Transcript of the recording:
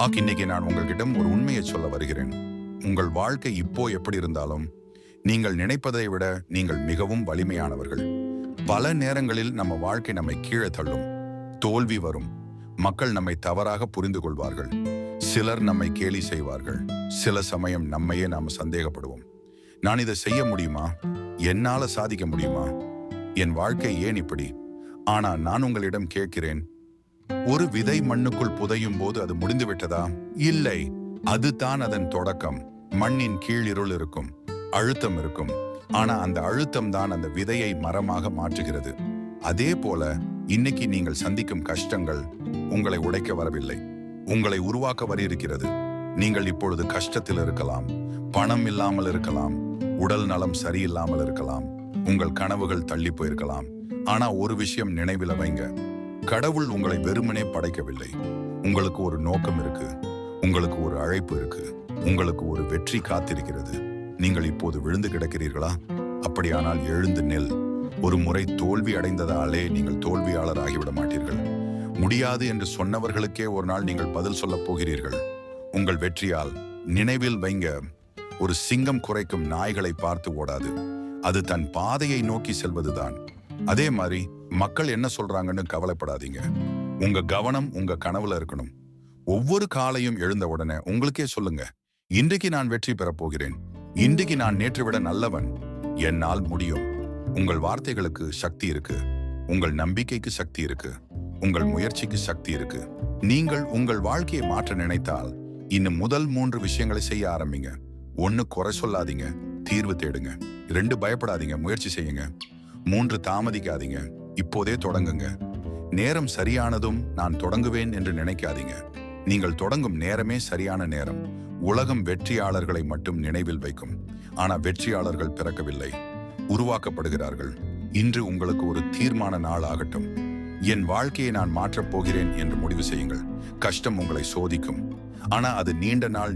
இன்னைக்கு நான் உங்கள்கிட்ட ஒரு உண்மையை சொல்ல வருகிறேன். உங்கள் வாழ்க்கை இப்போ எப்படி இருந்தாலும் நீங்கள் நினைப்பதை விட நீங்கள் மிகவும் வலிமையானவர்கள். பல நேரங்களில் நம்ம வாழ்க்கை நம்மை கீழே தள்ளும். தோல்வி வரும். மக்கள் நம்மை தவறாக புரிந்து கொள்வார்கள். சிலர் நம்மை கேலி செய்வார்கள். சில சமயம் நம்மையே நாம சந்தேகப்படுவோம். நான் இதை செய்ய முடியுமா? என்னால சாதிக்க முடியுமா? என் வாழ்க்கை ஏன் இப்படி? ஆனா நான் உங்களிடம் கேட்கிறேன், ஒரு விதை மண்ணுக்குள் புதையும் போது அது முடிந்து விட்டதா? இல்லை, அதுதான் அதன் தொடக்கம். மண்ணின் கீழ் இருள் இருக்கும், அழுத்தம் இருக்கும். ஆனா அந்த அழுத்தம் தான் அந்த விதையை மரமாக மாற்றுகிறது. அதே போல இன்னைக்கு நீங்கள் சந்திக்கும் கஷ்டங்கள் உங்களை உடைக்க வரவில்லை, உங்களை உருவாக்க வர இருக்கிறது. நீங்கள் இப்பொழுது கஷ்டத்தில் இருக்கலாம், பணம் இல்லாமல் இருக்கலாம், உடல் நலம் சரியில்லாமல் இருக்கலாம், உங்கள் கனவுகள் தள்ளி போயிருக்கலாம். ஆனா ஒரு விஷயம் நினைவில் வைங்க, கடவுள் உங்களை வெறுமனே படைக்கவில்லை. உங்களுக்கு ஒரு நோக்கம் இருக்கு, உங்களுக்கு ஒரு அழைப்பு இருக்கு, உங்களுக்கு ஒரு வெற்றி காத்திருக்கிறது. நீங்கள் இப்போது விழுந்து கிடக்கிறீர்களா? அப்படியானால் எழுந்து நெல். ஒரு முறை தோல்வி அடைந்ததாலே நீங்கள் தோல்வியாளர் ஆகிவிட மாட்டீர்கள். முடியாது என்று சொன்னவர்களுக்கே ஒரு நாள் நீங்கள் பதில் சொல்லப் போகிறீர்கள். உங்கள் வெற்றியால் நினைவில் வைங்க, ஒரு சிங்கம் குறைக்கும் நாய்களை பார்த்து ஓடாது, அது தன் பாதையை நோக்கி செல்வதுதான். அதே மாதிரி மக்கள் என்ன சொல்றாங்கன்னு கவலைப்படாதீங்க. உங்க கவனம் உங்க கனவுல இருக்கணும். ஒவ்வொரு காலையும் எழுந்த உடனே உங்களுக்கே சொல்லுங்க, இன்றைக்கு நான் வெற்றி பெறப் போகிறேன், இன்றைக்கு நான் நேற்று விட நல்லவன், என்னால் முடியும். உங்கள் வார்த்தைகளுக்கு சக்தி இருக்கு, உங்கள் நம்பிக்கைக்கு சக்தி இருக்கு, உங்கள் முயற்சிக்கு சக்தி இருக்கு. நீங்கள் உங்கள் வாழ்க்கையை மாற்ற நினைத்தால் இன்னும் முதல் 3 விஷயங்களை செய்ய ஆரம்பிங்க. 1, குறை சொல்லாதீங்க, தீர்வு தேடுங்க. 2, பயப்படாதீங்க, முயற்சி செய்யுங்க. 3, தாமதிக்காதீங்க, இப்போதே தொடங்குங்க. நேரம் சரியானதும் நான் தொடங்குவேன் என்று நினைக்காதீங்க. நீங்கள் தொடங்கும் நேரமே சரியான நேரம். உலகம் வெற்றியாளர்களை மட்டும் நினைவில் வைக்கும். ஆனா வெற்றியாளர்கள் பிறக்கவில்லை, உருவாக்கப்படுகிறார்கள். இன்று உங்களுக்கு ஒரு தீர்மான நாள் ஆகட்டும். என் வாழ்க்கையை நான் மாற்றப் போகிறேன் என்று முடிவு செய்யுங்கள். கஷ்டம் உங்களை சோதிக்கும், ஆனா அது நீண்ட நாள்